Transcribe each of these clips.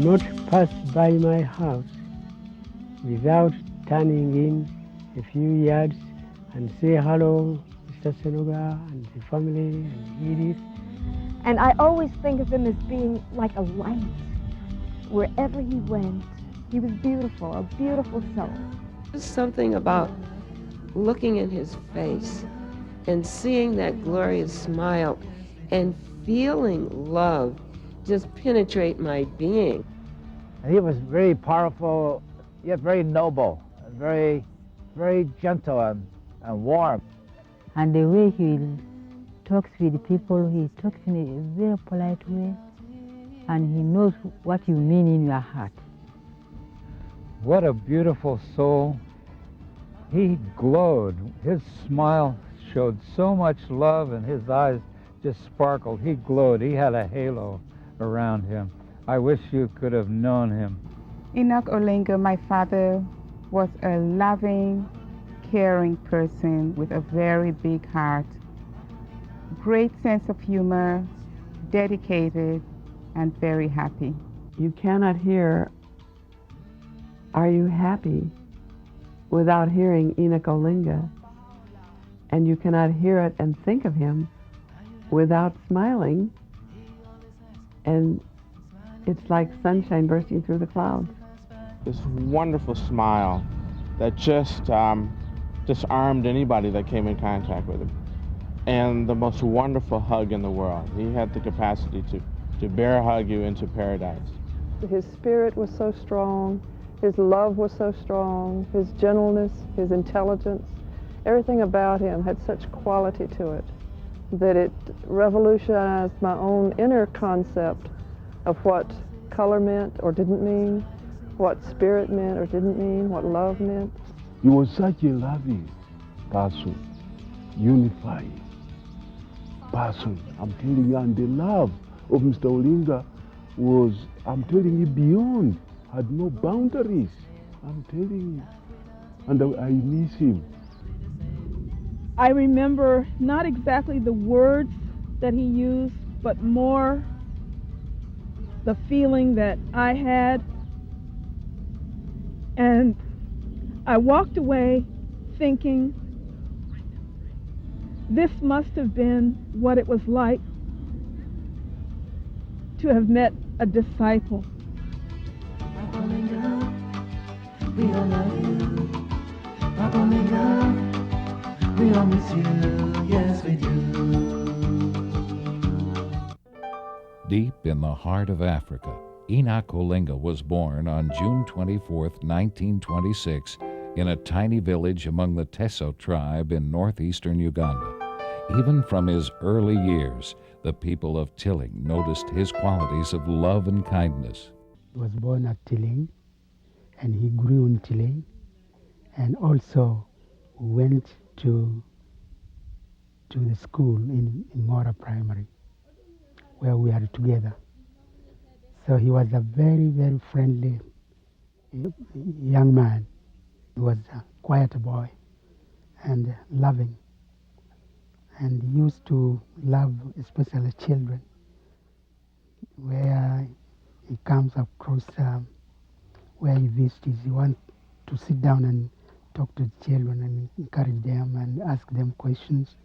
not pass by my house without turning in a few yards and say hello, Mr. Senoga and the family and Edith. And I always think of him as being like a light. Wherever he went, he was beautiful, a beautiful soul. There's something about looking in his face and seeing that glorious smile and feeling love just penetrate my being. And he was very powerful, yet very noble, and very gentle and warm. And the way he talks with people, he talks in a very polite way, and he knows what you mean in your heart. What a beautiful soul. He glowed. His smile showed so much love, and his eyes just sparkled. He glowed. He had a halo around him. I wish you could have known him. Enoch Olinga, my father, was a loving, caring person with a very big heart, great sense of humor, dedicated, and very happy. You cannot hear, "Are you happy?" without hearing Enoch Olinga, and you cannot hear it and think of him without smiling, and it's like sunshine bursting through the clouds. This wonderful smile that just disarmed anybody that came in contact with him, and the most wonderful hug in the world. He had the capacity to bear hug you into paradise. His spirit was so strong, his love was so strong, his gentleness, his intelligence, everything about him had such quality to it that it revolutionized my own inner concept of what color meant or didn't mean, what spirit meant or didn't mean, what love meant. He was such a loving person, unifying person. I'm telling you, and the love of Mr. Olinga was, I'm telling you, beyond, had no boundaries. I'm telling you. And I miss him. I remember not exactly the words that he used, but more the feeling that I had. And I walked away thinking, this must have been what it was like to have met a disciple. We all love you. Baha'u'llah, we all miss you. Yes, we do. Deep in the heart of Africa, Enoch Olinga was born on June 24, 1926, in a tiny village among the Teso tribe in northeastern Uganda. Even from his early years, the people of Tiling noticed his qualities of love and kindness. He was born at Tiling, and he grew in Tiling, and also went to the school in Mora Primary, where we are together. So he was a very, very friendly young man. He was a quiet boy and loving, and he used to love especially children. Where he comes across where he visits, he wants to sit down and talk to the children and encourage them and ask them questions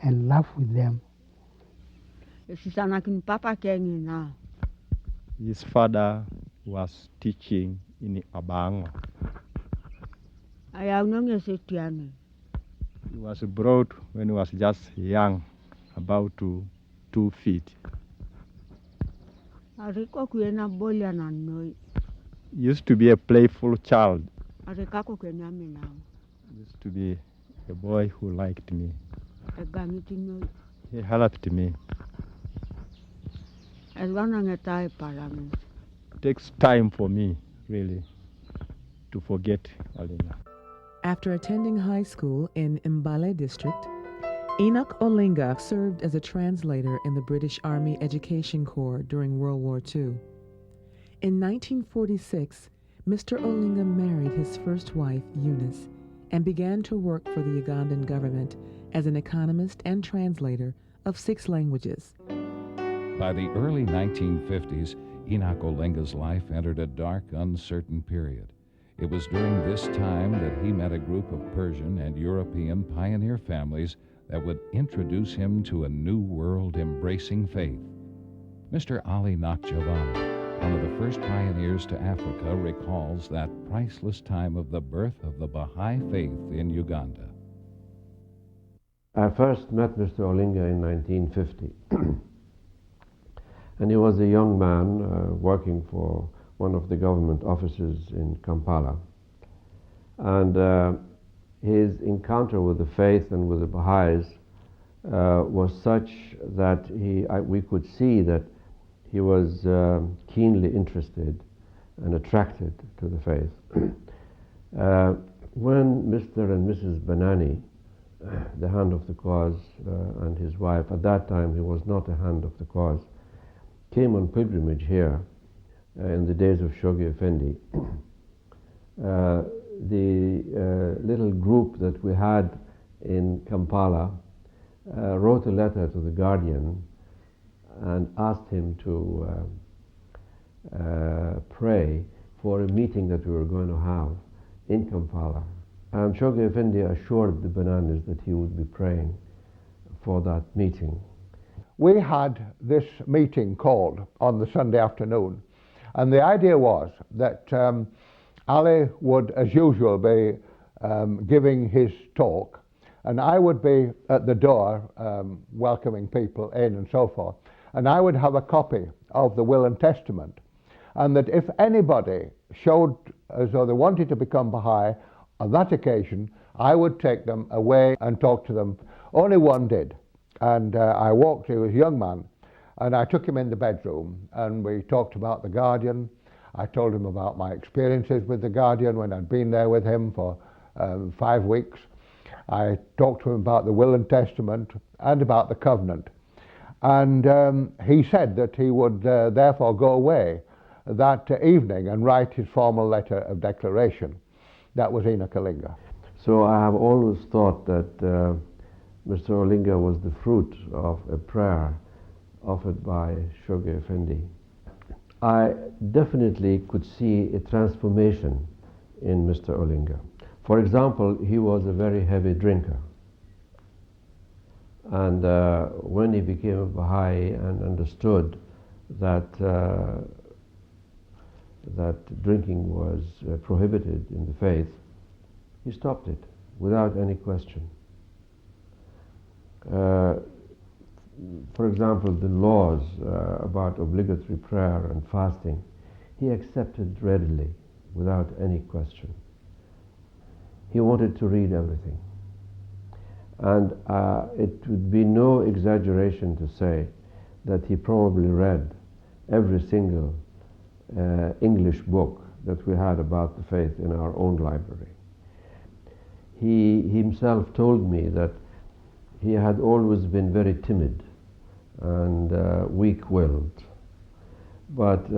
and laugh with them. His father was teaching in Abango. He was brought when he was just young, about 2 feet. He used to be a playful child. He used to be a boy who liked me. He helped me. It takes time for me, really, to forget Olinga. After attending high school in Mbale district, Enoch Olinga served as a translator in the British Army Education Corps during World War II. In 1946, Mr. Olinga married his first wife, Eunice, and began to work for the Ugandan government as an economist and translator of 6 languages. By the early 1950s, Enoch Olinga's life entered a dark, uncertain period. It was during this time that he met a group of Persian and European pioneer families that would introduce him to a new world embracing faith. Mr. Ali Nakjavani, one of the first pioneers to Africa, recalls that priceless time of the birth of the Baha'i faith in Uganda. I first met Mr. Olinga in 1950. And he was a young man working for one of the government offices in Kampala. And his encounter with the faith and with the Baha'is was such that we could see that he was keenly interested and attracted to the faith. When Mr. and Mrs. Banani, the hand of the cause, and his wife, at that time he was not a hand of the cause, came on pilgrimage here in the days of Shoghi Effendi, the little group that we had in Kampala wrote a letter to the Guardian and asked him to pray for a meeting that we were going to have in Kampala. And Shoghi Effendi assured the Bananis that he would be praying for that meeting. We had this meeting called on the Sunday afternoon, and the idea was that Ali would, as usual, be giving his talk, and I would be at the door welcoming people in and so forth, and I would have a copy of the Will and Testament, and that if anybody showed as though they wanted to become Baha'i, on that occasion I would take them away and talk to them. Only one did. And I walked, he was a young man, and I took him in the bedroom and we talked about the Guardian. I told him about my experiences with the Guardian when I'd been there with him for 5 weeks. I talked to him about the Will and Testament and about the Covenant. And he said that he would therefore go away that evening and write his formal letter of declaration. That was Enoch Olinga. So I have always thought that Mr. Olinga was the fruit of a prayer offered by Shoghi Effendi. I definitely could see a transformation in Mr. Olinga. For example, he was a very heavy drinker. And when he became a Baha'i and understood that, that drinking was prohibited in the faith, he stopped it without any question. For example, the laws about obligatory prayer and fasting, he accepted readily, without any question. He wanted to read everything. And it would be no exaggeration to say that he probably read every single English book that we had about the faith in our own library. He himself told me that he had always been very timid and weak-willed. But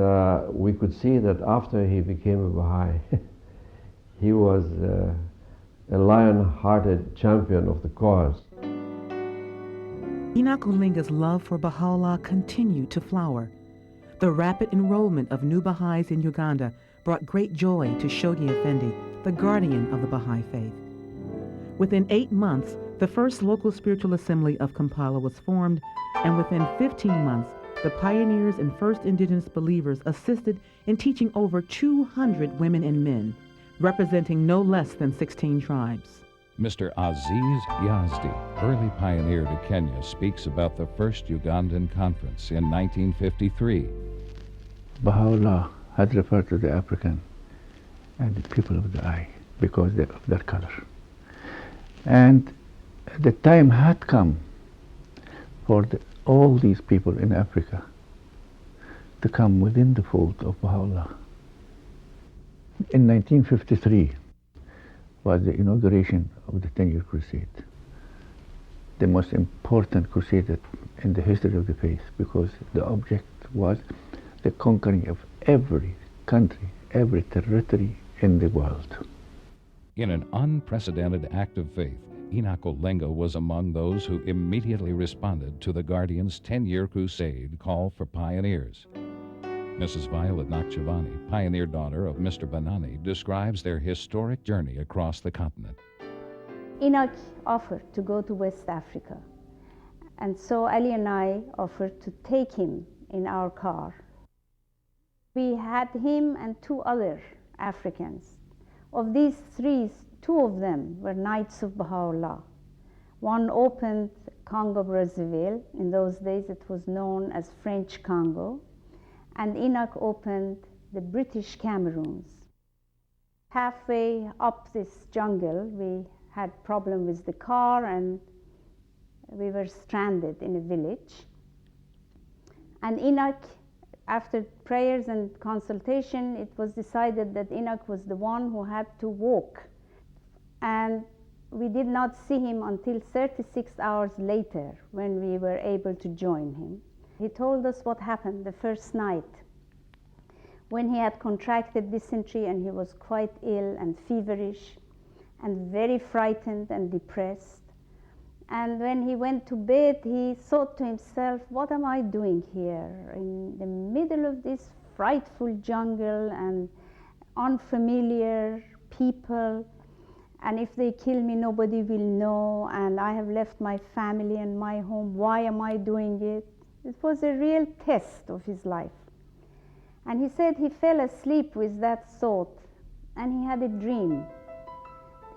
we could see that after he became a Baha'i, he was a lion-hearted champion of the cause. Enoch Olinga's love for Baha'u'llah continued to flower. The rapid enrollment of new Baha'is in Uganda brought great joy to Shoghi Effendi, the guardian of the Baha'i faith. Within 8 months, the first local spiritual assembly of Kampala was formed, and within 15 months, the pioneers and first indigenous believers assisted in teaching over 200 women and men, representing no less than 16 tribes. Mr. Aziz Yazdi, early pioneer to Kenya, speaks about the first Ugandan conference in 1953. Baha'u'llah had referred to the African and the people of the eye because of their color. And the time had come for all these people in Africa to come within the fold of Baha'u'llah. In 1953 was the inauguration of the 10-year crusade, the most important crusade in the history of the faith, because the object was the conquering of every country, every territory in the world. In an unprecedented act of faith, Enoch Olinga was among those who immediately responded to the Guardian's 10-year crusade call for pioneers. Mrs. Violet Nakchavani, pioneer daughter of Mr. Banani, describes their historic journey across the continent. Enoch offered to go to West Africa, and so Ali and I offered to take him in our car. We had him and 2 other Africans. Of these 3, 2 of them were Knights of Baha'u'llah. One opened Congo-Brazzaville. In those days it was known as French Congo. And Enoch opened the British Cameroons. Halfway up this jungle, we had problem with the car and we were stranded in a village. And Enoch, after prayers and consultation, it was decided that Enoch was the one who had to walk. And we did not see him until 36 hours later when we were able to join him. He told us what happened the first night when he had contracted dysentery and he was quite ill and feverish and very frightened and depressed. And when he went to bed, he thought to himself, what am I doing here in the middle of this frightful jungle and unfamiliar people? And if they kill me, nobody will know, and I have left my family and my home. Why am I doing it? It was a real test of his life. And he said he fell asleep with that thought, and he had a dream.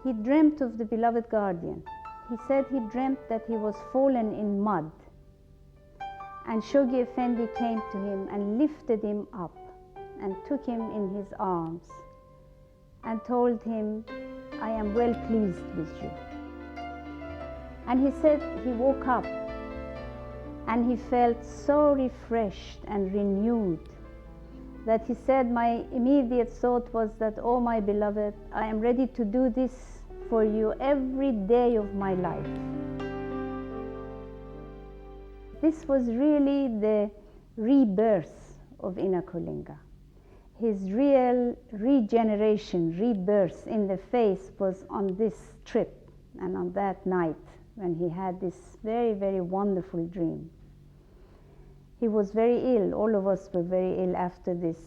He dreamt of the beloved guardian. He said he dreamt that he was fallen in mud, and Shoghi Effendi came to him and lifted him up and took him in his arms and told him, I am well pleased with you. And he said he woke up and he felt so refreshed and renewed that he said, my immediate thought was that, oh my beloved, I am ready to do this for you every day of my life. This was really the rebirth of Enoch Olinga. His real regeneration, rebirth in the faith was on this trip and on that night when he had this very, very wonderful dream. He was very ill. All of us were very ill after this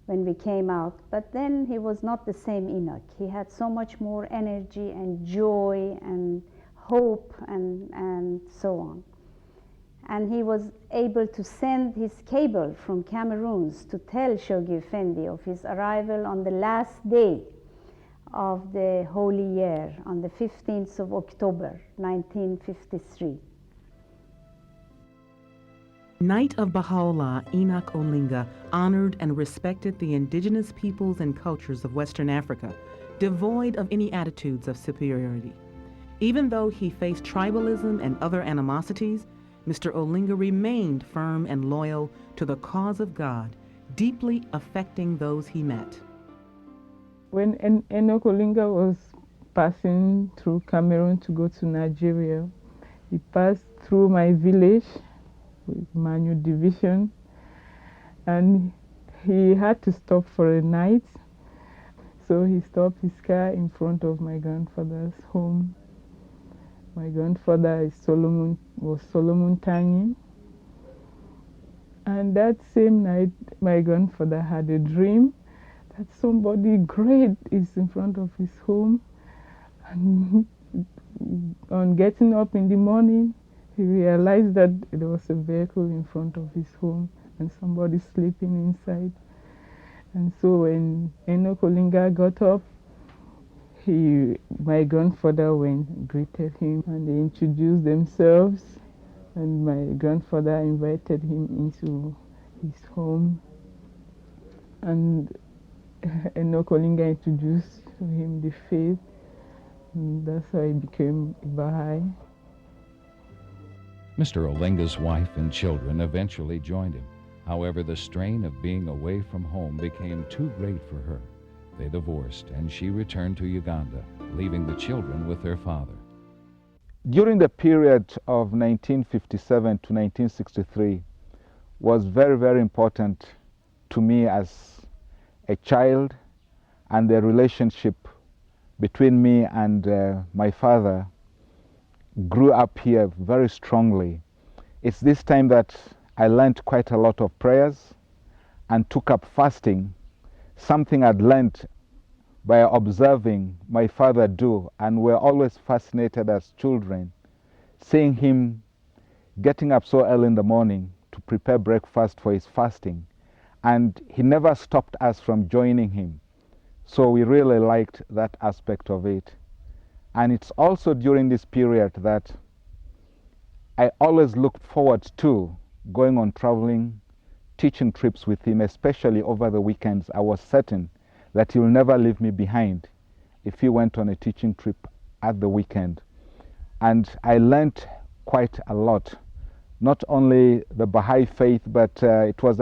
when we came out, but then he was not the same Enoch. He had so much more energy and joy and hope and so on. And he was able to send his cable from Cameroon to tell Shoghi Effendi of his arrival on the last day of the Holy Year, on the 15th of October, 1953. Knight of Baha'u'llah, Enoch Olinga honored and respected the indigenous peoples and cultures of Western Africa, devoid of any attitudes of superiority. Even though he faced tribalism and other animosities, Mr. Olinga remained firm and loyal to the cause of God, deeply affecting those he met. When Enoch Olinga was passing through Cameroon to go to Nigeria, he passed through my village with Manu Division, and he had to stop for a night. So he stopped his car in front of my grandfather's home. My grandfather was Solomon Tanyi. And that same night, my grandfather had a dream that somebody great is in front of his home. And on getting up in the morning, he realized that there was a vehicle in front of his home and somebody sleeping inside. And so when Enoch Olinga got up, my grandfather went and greeted him, and they introduced themselves, and my grandfather invited him into his home, and Enoch Olinga introduced to him the faith, and that's how he became a Baha'i. Mr. Olinga's wife and children eventually joined him. However, the strain of being away from home became too great for her. They divorced, and she returned to Uganda, leaving the children with their father. During the period of 1957 to 1963 was very, very important to me as a child, and the relationship between me and my father grew up here very strongly. It's this time that I learned quite a lot of prayers. and took up fasting, something I'd learned by observing my father do, and we're always fascinated as children, seeing him getting up so early in the morning to prepare breakfast for his fasting, and he never stopped us from joining him. So we really liked that aspect of it. And it's also during this period that I always looked forward to going on traveling, teaching trips with him, especially over the weekends. I was certain that he will never leave me behind if he went on a teaching trip at the weekend. And I learned quite a lot, not only the Baha'i faith, but it was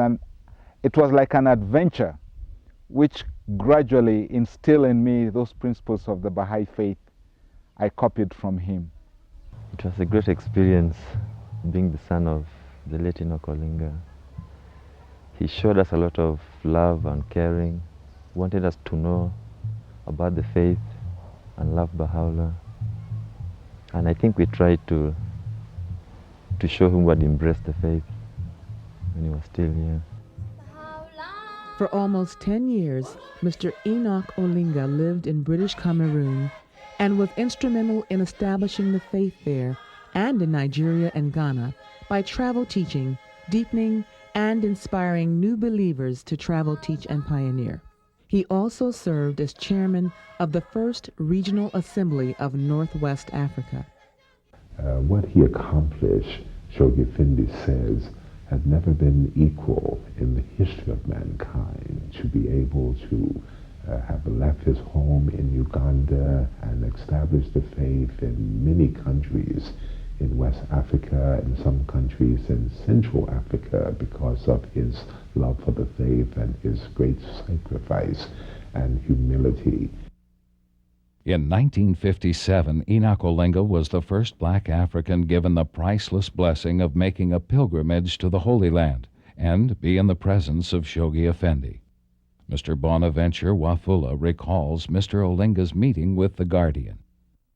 like an adventure which gradually instilled in me those principles of the Baha'i faith I copied from him. It was a great experience being the son of the late Enoch Olinga. He showed us a lot of love and caring, wanted us to know about the faith and love Baha'u'llah. And I think we tried to show him what embraced the faith when he was still here. For almost 10 years, Mr. Enoch Olinga lived in British Cameroon and was instrumental in establishing the faith there and in Nigeria and Ghana by travel teaching, deepening, and inspiring new believers to travel, teach, and pioneer. He also served as chairman of the First Regional Assembly of Northwest Africa. What he accomplished, Shoghi Effendi says, had never been equal in the history of mankind. To be able to have left his home in Uganda and established the faith in many countries in West Africa and some countries in Central Africa because of his love for the faith and his great sacrifice and humility. In 1957, Enoch Olinga was the first black African given the priceless blessing of making a pilgrimage to the Holy Land and be in the presence of Shoghi Effendi. Mr. Bonaventure Wafula recalls Mr. Olinga's meeting with the Guardian.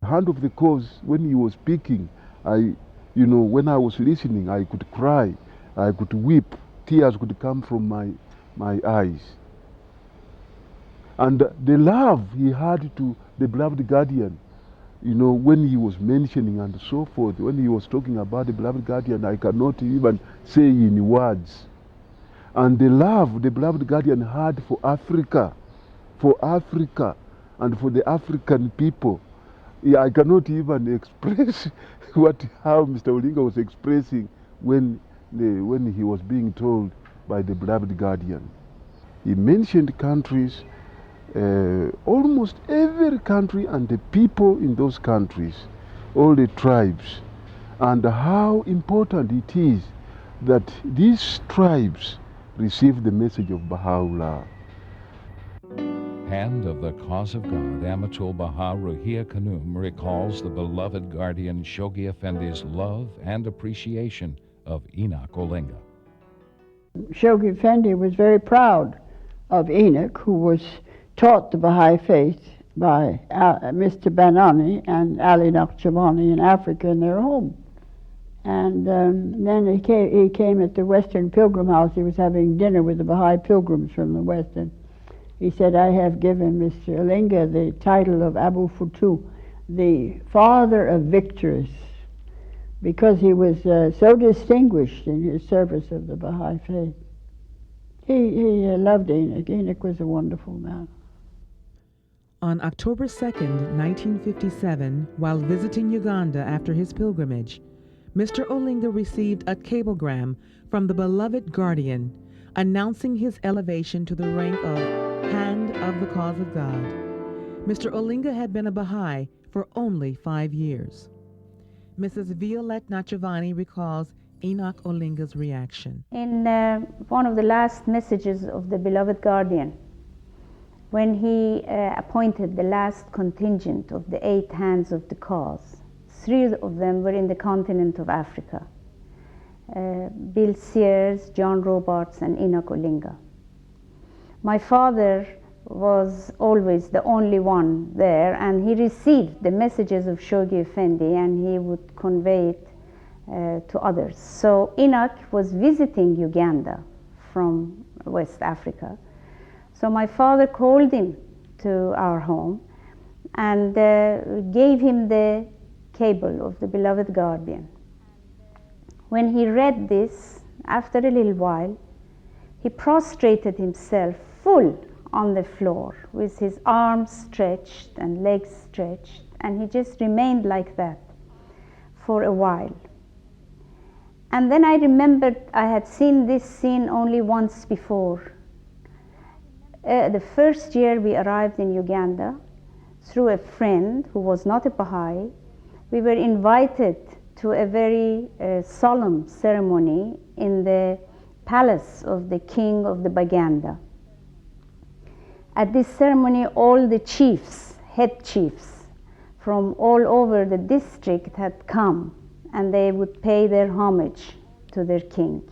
Hand of the cause, when he was speaking, when I was listening, I could cry, I could weep, tears could come from my eyes. And the love he had to the beloved Guardian, when he was mentioning and so forth, when he was talking about the beloved Guardian, I cannot even say in words. And the love the beloved Guardian had for Africa, and for the African people, I cannot even express how Mr. Olinga was expressing when he was being told by the beloved Guardian. He mentioned countries, almost every country and the people in those countries, all the tribes, and how important it is that these tribes receive the message of Baha'u'llah. Hand of the Cause of God, Amatul Baha Ruhia Kanum recalls the beloved Guardian Shoghi Effendi's love and appreciation of Enoch Olinga. Shoghi Effendi was very proud of Enoch, who was taught the Baha'i faith by Mr. Banani and Ali Naqshbandi in Africa in their home. And then he came at the Western Pilgrim House. He was having dinner with the Baha'i pilgrims from the West. And he said, I have given Mr. Olinga the title of Abu Futu, the father of victories, because he was so distinguished in his service of the Baha'i faith. He loved Enoch. Enoch was a wonderful man. On October 2nd, 1957, while visiting Uganda after his pilgrimage, Mr. Olinga received a cablegram from the beloved Guardian announcing his elevation to the rank of Hand of the Cause of God. Mr. Olinga had been a Baha'i for only 5 years. Mrs. Violette Nachavani recalls Enoch Olinga's reaction. In one of the last messages of the beloved Guardian, when he appointed the last contingent of the 8 hands of the cause, 3 of them were in the continent of Africa. Bill Sears, John Robarts, and Enoch Olinga. My father was always the only one there, and he received the messages of Shoghi Effendi and he would convey it to others. So Enoch was visiting Uganda from West Africa. So my father called him to our home and gave him the cable of the beloved guardian. When he read this, after a little while, he prostrated himself full on the floor with his arms stretched and legs stretched, and he just remained like that for a while. And then I remembered I had seen this scene only once before. The first year we arrived in Uganda, through a friend who was not a Baha'i, we were invited to a very solemn ceremony in the palace of the king of the Baganda. At this ceremony, all the chiefs, head chiefs, from all over the district had come, and they would pay their homage to their king.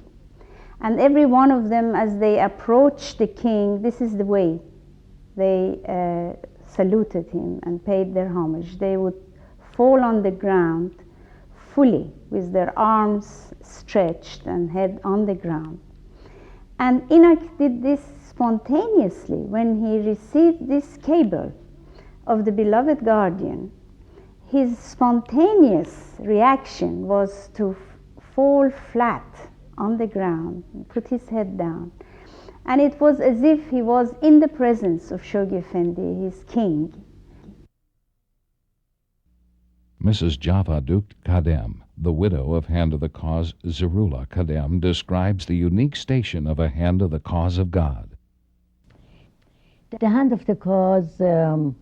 And every one of them, as they approached the king, this is the way they saluted him and paid their homage. They would fall on the ground fully with their arms stretched and head on the ground. And Enoch did this spontaneously when he received this cable of the beloved guardian. His spontaneous reaction was to fall flat on the ground, put his head down. And it was as if he was in the presence of Shoghi Effendi, his king. Mrs. Java Dukt Kadem, the widow of Hand of the Cause Zerula Kadem, describes the unique station of a Hand of the Cause of God. The Hand of the Cause, to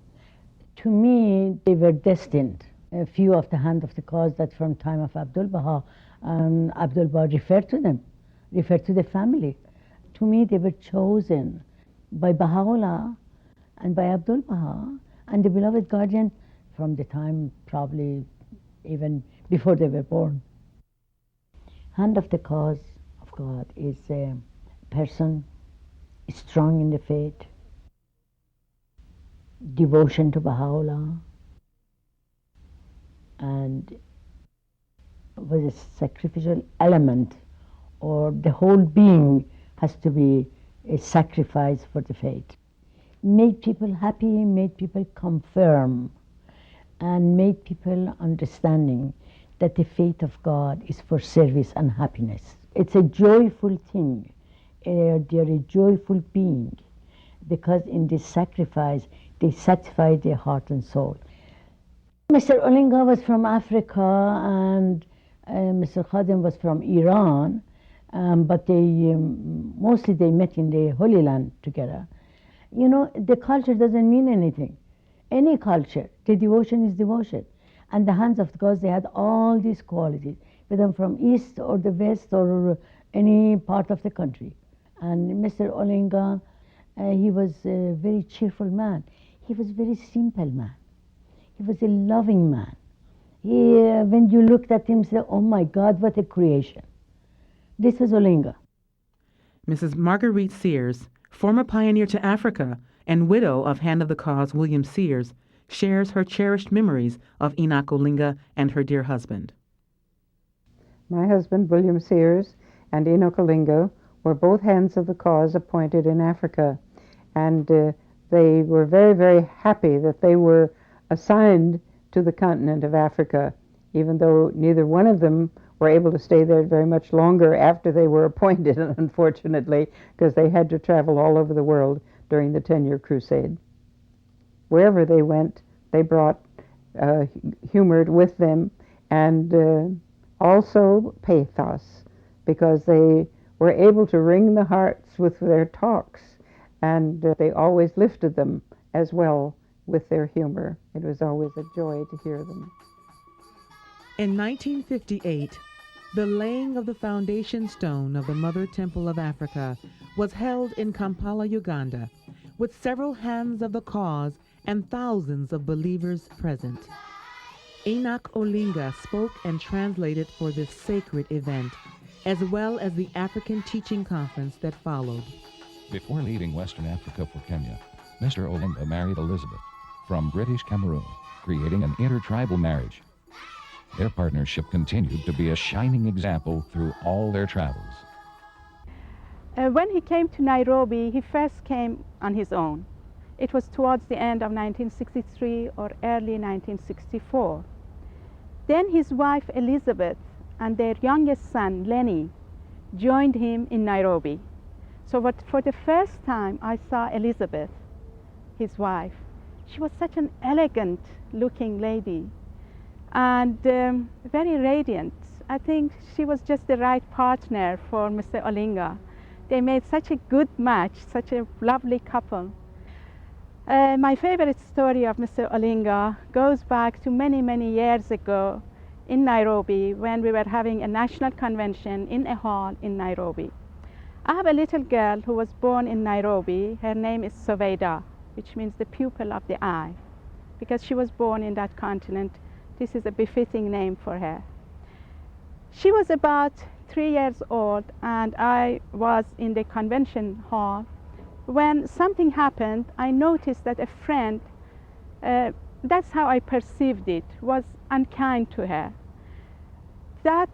me, they were destined. A few of the Hand of the Cause that from time of Abdul-Baha, Abdul-Baha referred to them, referred to the family. To me, they were chosen by Baha'u'llah and by Abdul-Baha and the beloved guardian from the time probably even before they were born. Hand of the Cause of God is a person strong in the faith, devotion to Baha'u'llah, and with a sacrificial element, or the whole being has to be a sacrifice for the faith. Made people happy, made people confirm, and made people understanding that the faith of God is for service and happiness. It's a joyful thing. They're a joyful being, because in this sacrifice, they satisfy their heart and soul. Mr. Olinga was from Africa, and Mr. Khadim was from Iran, but they mostly they met in the Holy Land together. You know, the culture doesn't mean anything. Any culture, the devotion is devotion. And the Hands of God, they had all these qualities, whether from east or the west or any part of the country. And Mr. Olinga, he was a very cheerful man. He was a very simple man. He was a loving man. When you looked at him, say, oh my God, what a creation. This was Olinga. Mrs. Marguerite Sears, former pioneer to Africa and widow of Hand of the Cause William Sears, shares her cherished memories of Enoch Olinga and her dear husband. My husband, William Sears, and Enoch Olinga were both Hands of the Cause appointed in Africa, and they were very, very happy that they were assigned to the continent of Africa, even though neither one of them were able to stay there very much longer after they were appointed, unfortunately, because they had to travel all over the world during the 10-year crusade. Wherever they went, they brought humor with them, and also pathos, because they were able to wring the hearts with their talks, and they always lifted them as well with their humor. It was always a joy to hear them. In 1958, the laying of the foundation stone of the Mother Temple of Africa was held in Kampala, Uganda, with several Hands of the Cause and thousands of believers present. Enoch Olinga spoke and translated for this sacred event, as well as the African Teaching Conference that followed. Before leaving Western Africa for Kenya, Mr. Olinga married Elizabeth from British Cameroon, creating an intertribal marriage. Their partnership continued to be a shining example through all their travels. When he came to Nairobi, he first came on his own. It was towards the end of 1963 or early 1964. Then his wife Elizabeth and their youngest son Lenny joined him in Nairobi. So for the first time I saw Elizabeth, his wife. She was such an elegant looking lady and very radiant. I think she was just the right partner for Mr. Olinga. They made such a good match, such a lovely couple. My favorite story of Mr. Olinga goes back to many, many years ago in Nairobi when we were having a national convention in a hall in Nairobi. I have a little girl who was born in Nairobi. Her name is Soveida, which means the pupil of the eye. Because she was born in that continent, this is a befitting name for her. She was about 3 years old and I was in the convention hall. When something happened, I noticed that a friend, that's how I perceived it, was unkind to her. That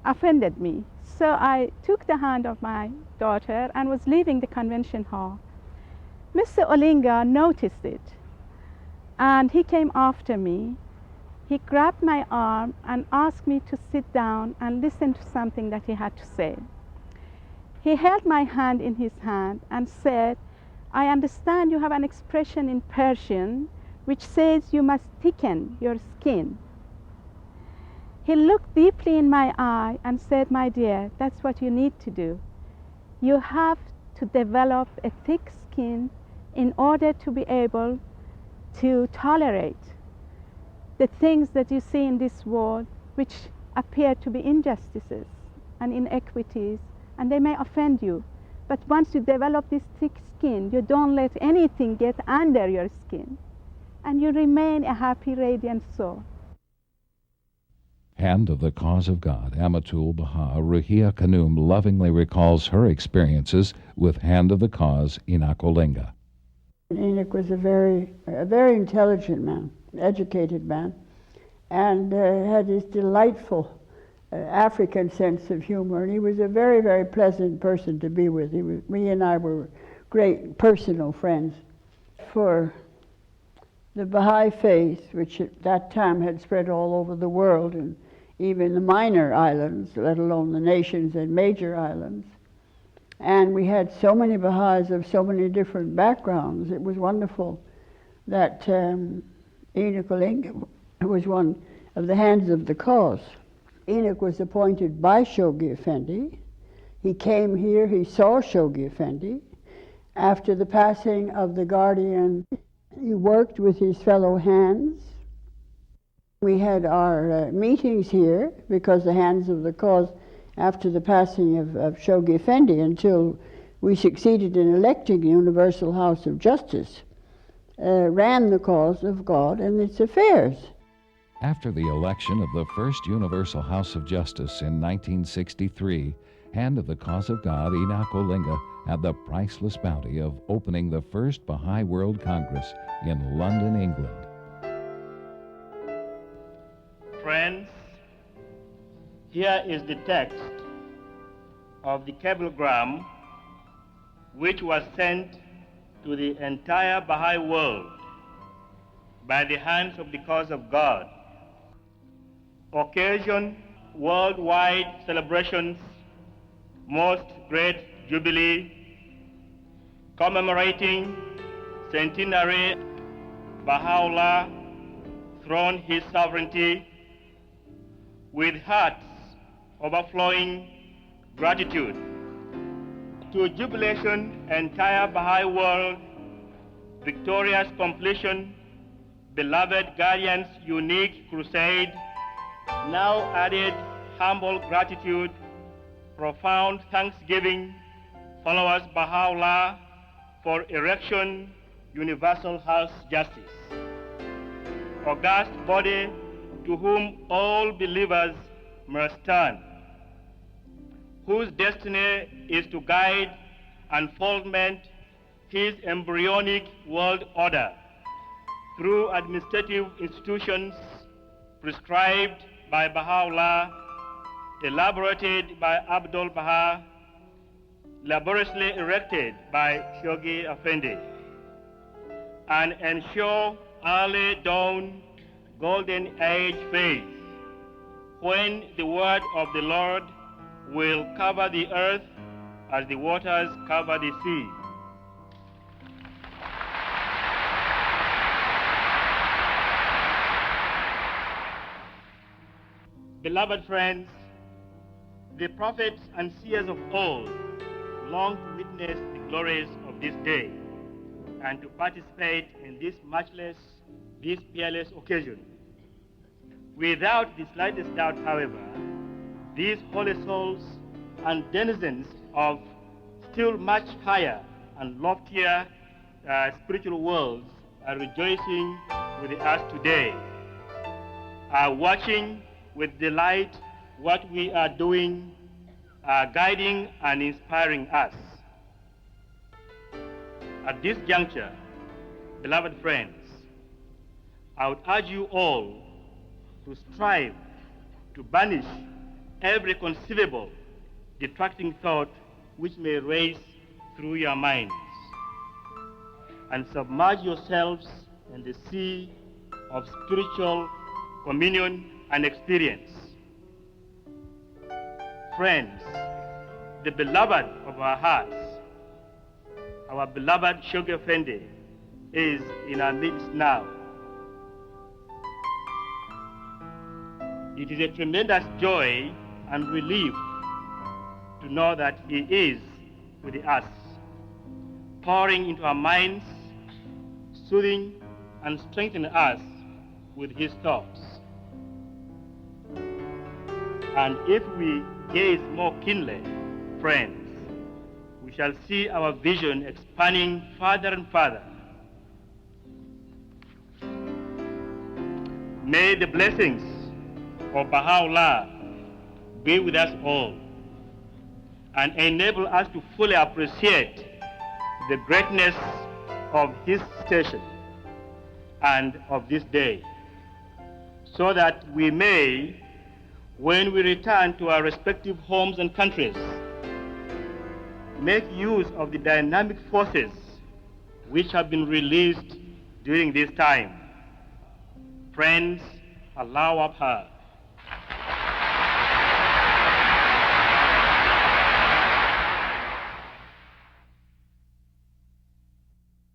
offended me. So I took the hand of my daughter and was leaving the convention hall. Mr. Olinga noticed it and he came after me. He grabbed my arm and asked me to sit down and listen to something that he had to say. He held my hand in his hand and said, "I understand you have an expression in Persian which says you must thicken your skin." He looked deeply in my eye and said, "My dear, that's what you need to do. You have to develop a thick skin in order to be able to tolerate the things that you see in this world which appear to be injustices and inequities, and they may offend you. But once you develop this thick skin, you don't let anything get under your skin, and you remain a happy, radiant soul." Hand of the Cause of God, Amatul Baha Ruhia Khanum lovingly recalls her experiences with Hand of the Cause, Enoch Olinga. Enoch was a very intelligent man, educated man, and had this delightful African sense of humor. And he was a very, very pleasant person to be with. Me and I were great personal friends. For the Baha'i faith, which at that time had spread all over the world, and even the minor islands, let alone the nations and major islands. And we had so many Baha'is of so many different backgrounds. It was wonderful that Enoch Olinga was one of the hands of the cause. Enoch was appointed by Shoghi Effendi. He came here, he saw Shoghi Effendi. After the passing of the guardian, he worked with his fellow hands. We had our meetings here because the hands of the cause, after the passing of Shoghi Effendi, until we succeeded in electing the Universal House of Justice, ran the cause of God and its affairs. After the election of the first Universal House of Justice in 1963, Hand of the Cause of God, Enoch Olinga, had the priceless bounty of opening the first Baha'i World Congress in London, England. Friends, here is the text of the cablegram which was sent to the entire Baha'i world by the hands of the cause of God. Occasion worldwide celebrations, most great jubilee, commemorating centenary Baha'u'llah thrown his sovereignty, with hearts overflowing gratitude. To jubilation, entire Baha'i world, victorious completion, beloved guardians' unique crusade, now added humble gratitude, profound thanksgiving, followers Baha'u'llah for erection, Universal House Justice. August body to whom all believers must turn, whose destiny is to guide unfoldment his embryonic world order through administrative institutions prescribed by Baha'u'llah, elaborated by Abdul Baha, laboriously erected by Shogi Effendi, and ensure early dawn golden age phase, when the word of the Lord will cover the earth as the waters cover the sea. Beloved friends, the prophets and seers of old long to witness the glories of this day and to participate in this matchless, this peerless occasion. Without the slightest doubt, however, these holy souls and denizens of still much higher and loftier spiritual worlds are rejoicing with us today, are watching with delight what we are doing, guiding and inspiring us. At this juncture, beloved friends, I would urge you all to strive to banish every conceivable detracting thought which may race through your minds, and submerge yourselves in the sea of spiritual communion and experience. Friends, the beloved of our hearts, our beloved Shogi Effendi, is in our midst now. It is a tremendous joy and relief to know that he is with us, pouring into our minds, soothing and strengthening us with his thoughts. And if we gaze more keenly, friends, we shall see our vision expanding further and further. May the blessings of Baha'u'llah be with us all and enable us to fully appreciate the greatness of his station and of this day, so that we may, when we return to our respective homes and countries, make use of the dynamic forces which have been released during this time. Friends, Allahu Akbar.